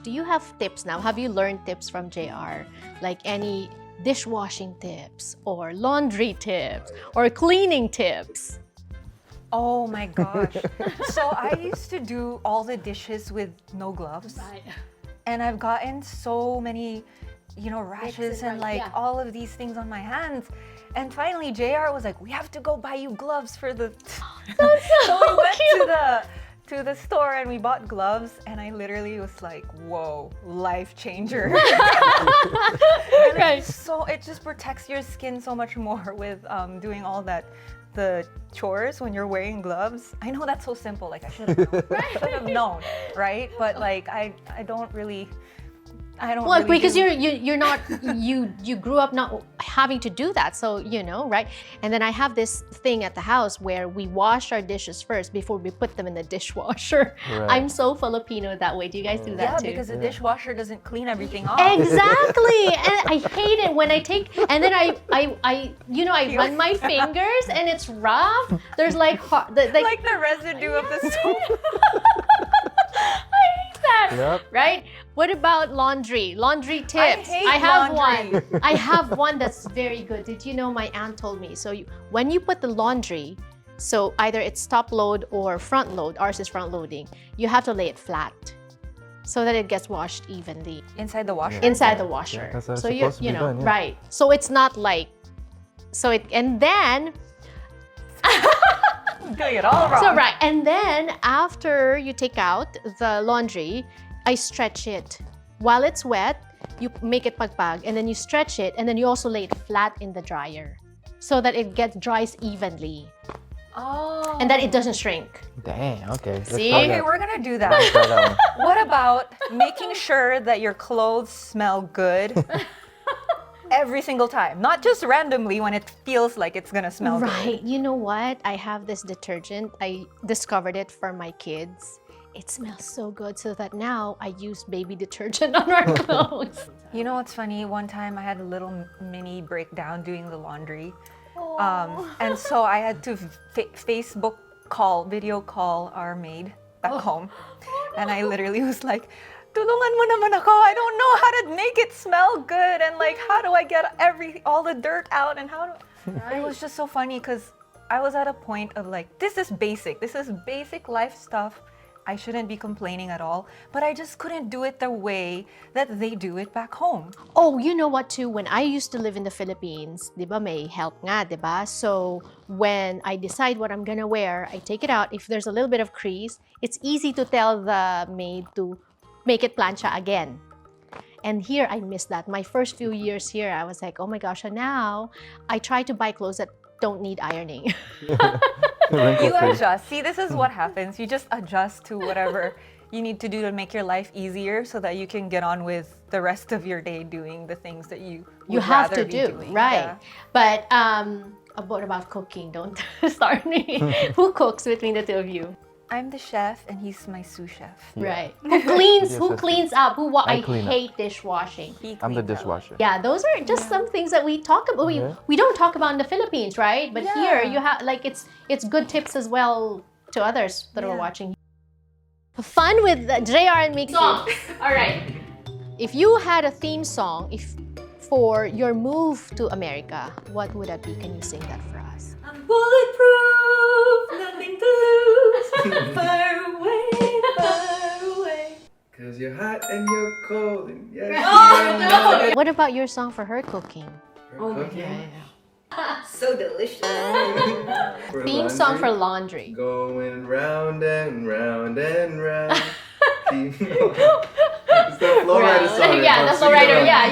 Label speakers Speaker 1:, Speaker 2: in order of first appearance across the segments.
Speaker 1: Do you have tips now? Have you learned tips from JayR? Like any dishwashing tips or laundry tips or cleaning tips?
Speaker 2: Oh my gosh. So I used to do all the dishes with no gloves.
Speaker 1: Right.
Speaker 2: And I've gotten so many, rashes and like all of these things on my hands. And finally JayR was like, we have to go buy you gloves for the... So we went to the store and we bought gloves, and I literally was like, whoa, life changer. And it just protects your skin so much more with doing all the chores when you're wearing gloves. I know that's so simple, like I should have known, right? But like I don't really
Speaker 1: because you're not you grew up not having to do that, so right? And then I have this thing at the house where we wash our dishes first before we put them in the dishwasher. Right. I'm so Filipino that way. Do you guys do that too?
Speaker 2: Yeah, because the dishwasher doesn't clean everything off.
Speaker 1: Exactly. And I hate it when I take and then I run my fingers and it's rough. There's like
Speaker 2: the residue of the soap.
Speaker 1: I hate that. Yep. Right? What about laundry? Laundry tips.
Speaker 2: I have laundry.
Speaker 1: One. I have one that's very good. Did you know my aunt told me? So when you put the laundry, so either it's top load or front load, ours is front loading, you have to lay it flat so that it gets washed evenly.
Speaker 2: Inside the washer?
Speaker 1: Inside the washer.
Speaker 3: Yeah, that's
Speaker 1: so
Speaker 3: you know, done, yeah.
Speaker 1: Right. So it's not like, and then
Speaker 2: doing it all wrong.
Speaker 1: So right, and then after you take out the laundry, I stretch it. While it's wet, you make it pagpag, and then you stretch it, and then you also lay it flat in the dryer so that it dries evenly.
Speaker 2: Oh.
Speaker 1: And then it doesn't shrink.
Speaker 3: Dang, okay.
Speaker 1: See?
Speaker 2: Okay, we're gonna do that. What about making sure that your clothes smell good every single time? Not just randomly when it feels like it's gonna smell good.
Speaker 1: Right. You know what? I have this detergent. I discovered it for my kids. It smells so good, so that now I use baby detergent on our clothes.
Speaker 2: You know what's funny? One time I had a little mini breakdown doing the laundry. And so I had to video call our maid back home. And I literally was like, tulungan mo naman ako. I don't know how to make it smell good, and like how do I get all the dirt out, and how do It was just so funny because I was at a point of like, this is basic life stuff. I shouldn't be complaining at all, but I just couldn't do it the way that they do it back home.
Speaker 1: Oh, you know what too? When I used to live in the Philippines, di ba, may help nga, di ba? So when I decide what I'm gonna wear, I take it out. If there's a little bit of crease, it's easy to tell the maid to make it plancha again. And here, I missed that. My first few years here, I was like, oh my gosh, and now I try to buy clothes that don't need ironing.
Speaker 2: You adjust. See, this is what happens. You just adjust to whatever you need to do to make your life easier so that you can get on with the rest of your day doing the things that you
Speaker 1: have to do.
Speaker 2: Doing.
Speaker 1: Right. Yeah. But what about cooking? Don't start me. Who cooks between the two of you?
Speaker 2: I'm the chef and he's my sous chef.
Speaker 1: Yeah. Right. Who cleans up? I hate dishwashing.
Speaker 3: I'm the dishwasher.
Speaker 1: Yeah, those are just some things that we talk about. We don't talk about in the Philippines, right? But here you have it's good tips as well to others that are watching. Fun with JayR and Mica. Songs. All right. If you had a theme song for your move to America, what would that be? Can you sing that for us?
Speaker 4: I'm bulletproof, nothing to lose. Far away.
Speaker 5: Cause you're hot and you're cold and
Speaker 4: no.
Speaker 1: What about your song for her cooking?
Speaker 4: Oh my god. So delicious.
Speaker 1: Theme song for laundry.
Speaker 5: Going round and round and round. Keep going. It's the Flowrider song.
Speaker 1: Yeah, the Flowrider. Yeah.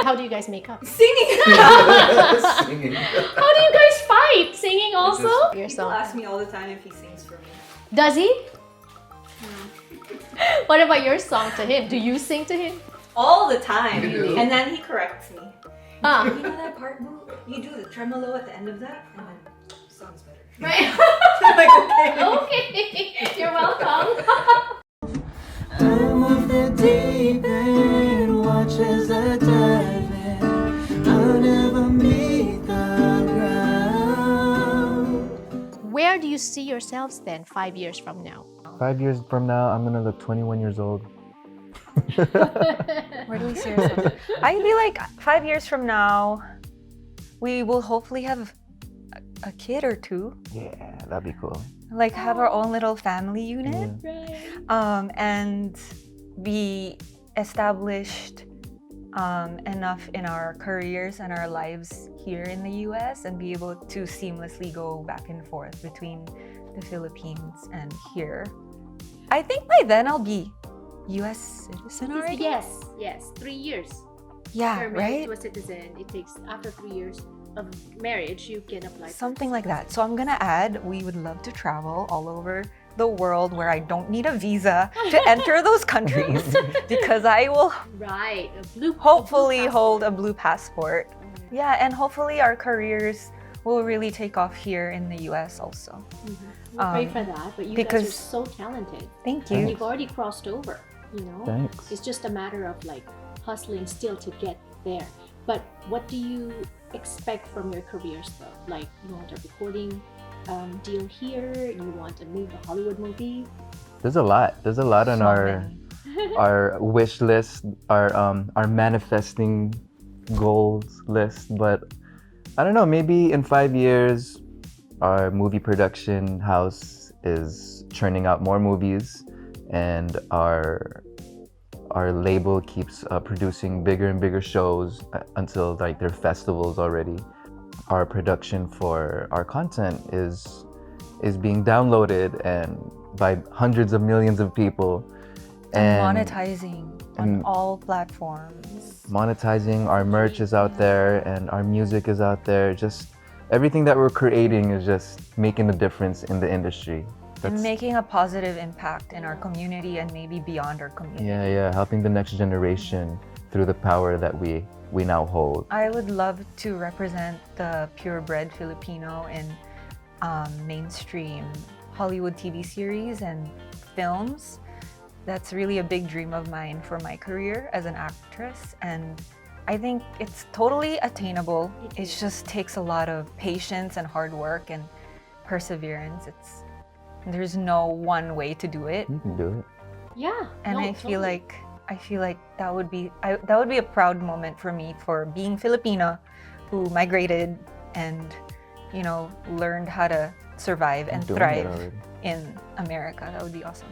Speaker 1: How do you guys make up?
Speaker 4: Singing.
Speaker 5: Singing.
Speaker 1: How do you guys fight? Singing also? Your
Speaker 4: People
Speaker 1: song.
Speaker 4: ask me all the time if he sings for me.
Speaker 1: Does he? What about your song to him? Do you sing to him?
Speaker 4: All the time.
Speaker 5: Really?
Speaker 4: And then he corrects me.
Speaker 1: Ah.
Speaker 4: You know that part, boo? You do the tremolo at the end of that, and then sounds better.
Speaker 1: Right.
Speaker 4: I'm like,
Speaker 1: Okay. You're welcome.
Speaker 6: I'm off the deep end, watch as I dive in. I'll never meet the ground.
Speaker 1: Where do you see yourselves then 5 years from now?
Speaker 3: 5 years from now, I'm gonna look 21 years old.
Speaker 2: Where do we see ourselves? I feel like 5 years from now, we will hopefully have a kid or two.
Speaker 3: Yeah, that'd be cool.
Speaker 2: Like have our own little family unit.
Speaker 1: Right.
Speaker 2: And be established enough in our careers and our lives here in the US and be able to seamlessly go back and forth between the Philippines and here. I think by then I'll be US citizen already.
Speaker 1: Yes, 3 years.
Speaker 2: Yeah,
Speaker 1: You're married
Speaker 2: right?
Speaker 1: to a citizen. It takes after 3 years of marriage, you can apply.
Speaker 2: Something like that. So I'm gonna add, we would love to travel all over the world where I don't need a visa to enter those countries because I will
Speaker 1: Right, a blue.
Speaker 2: hopefully
Speaker 1: a blue
Speaker 2: hold a blue passport. Yeah, and hopefully our careers will really take off here in the US also.
Speaker 1: We'll pray for that. But you guys
Speaker 2: because-
Speaker 1: are so talented.
Speaker 2: Thank
Speaker 1: And
Speaker 2: you.
Speaker 1: you've already crossed over. You know,
Speaker 3: Thanks.
Speaker 1: it's just a matter of like hustling still to get there. But what do you expect from your careers though? Like you want a recording deal here, you want a Hollywood movie.
Speaker 3: There's a lot. There's a lot on
Speaker 2: So
Speaker 3: our
Speaker 2: many.
Speaker 3: our wish list, our manifesting goals list. But I don't know. Maybe in 5 years, our movie production house is churning out more movies, and our label keeps producing bigger and bigger shows until like they're festivals already. Our production for our content is being downloaded and by hundreds of millions of people,
Speaker 2: And monetizing on
Speaker 3: and-
Speaker 2: all platforms.
Speaker 3: monetizing our merch is out there and our music is out there. Just everything that we're creating is just making a difference in the industry.
Speaker 2: And making a positive impact in our community and maybe beyond our community.
Speaker 3: yeah, helping the next generation through the power that we now hold.
Speaker 2: I would love to represent the purebred Filipino in mainstream Hollywood TV series and films. That's really a big dream of mine for my career as an actress, and I think it's totally attainable. It just takes a lot of patience and hard work and perseverance. There's no one way to do it.
Speaker 3: You can do it.
Speaker 1: Yeah.
Speaker 2: And
Speaker 1: no,
Speaker 2: I feel
Speaker 1: totally.
Speaker 2: like that would be a proud moment for me for being Filipina who migrated and learned how to survive and
Speaker 3: Doing it
Speaker 2: thrive
Speaker 3: already.
Speaker 2: in America. That would be awesome.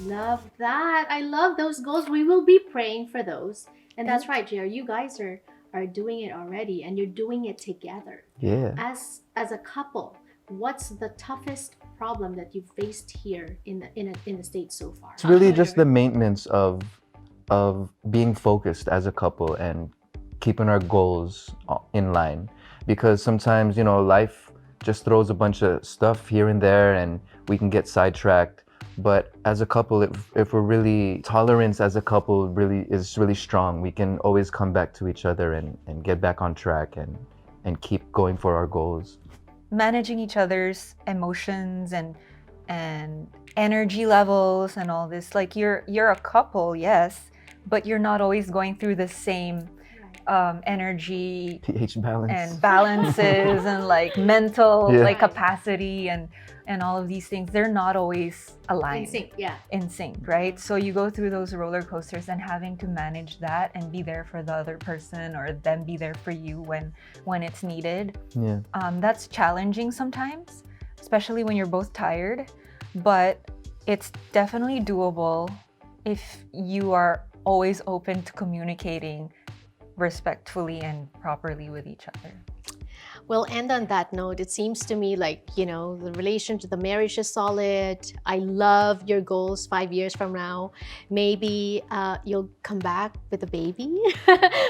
Speaker 1: Love that. I love those goals. We will be praying for those. And that's right, JayR. You guys are doing it already, and you're doing it together.
Speaker 3: Yeah.
Speaker 1: As a couple, what's the toughest problem that you've faced here in the States so far?
Speaker 3: It's really just the maintenance of being focused as a couple and keeping our goals in line, because sometimes life just throws a bunch of stuff here and there and we can get sidetracked. But as a couple, if we're really tolerance as a couple is really strong, we can always come back to each other and get back on track and keep going for our goals.
Speaker 2: Managing each other's emotions and energy levels and all this. Like you're a couple, yes, but you're not always going through the same energy
Speaker 3: pH balance.
Speaker 2: and balances and like mental
Speaker 3: Yeah.
Speaker 2: like capacity and all of these things. They're not always aligned.
Speaker 1: In sync, yeah.
Speaker 2: In sync, right? So you go through those roller coasters and having to manage that and be there for the other person or them be there for you when it's needed.
Speaker 3: Yeah.
Speaker 2: That's challenging sometimes, especially when you're both tired, but it's definitely doable if you are always open to communicating respectfully and properly with each other.
Speaker 1: We'll end on that note. It seems to me like, the relationship, the marriage is solid. I love your goals 5 years from now. Maybe you'll come back with a baby.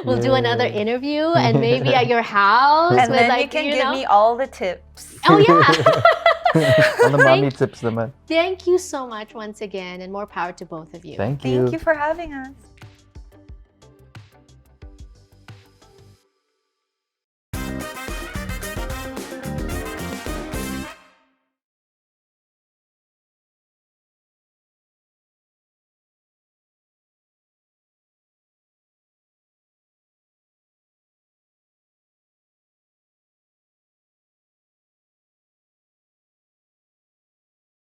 Speaker 1: We'll do another interview and maybe at your house.
Speaker 2: And
Speaker 1: with
Speaker 2: then
Speaker 1: like,
Speaker 2: you can give me all the tips.
Speaker 1: Oh, yeah.
Speaker 3: All the mommy tips naman.
Speaker 1: Thank you so much once again, and more power to both of you.
Speaker 3: Thank you.
Speaker 2: Thank you for having us.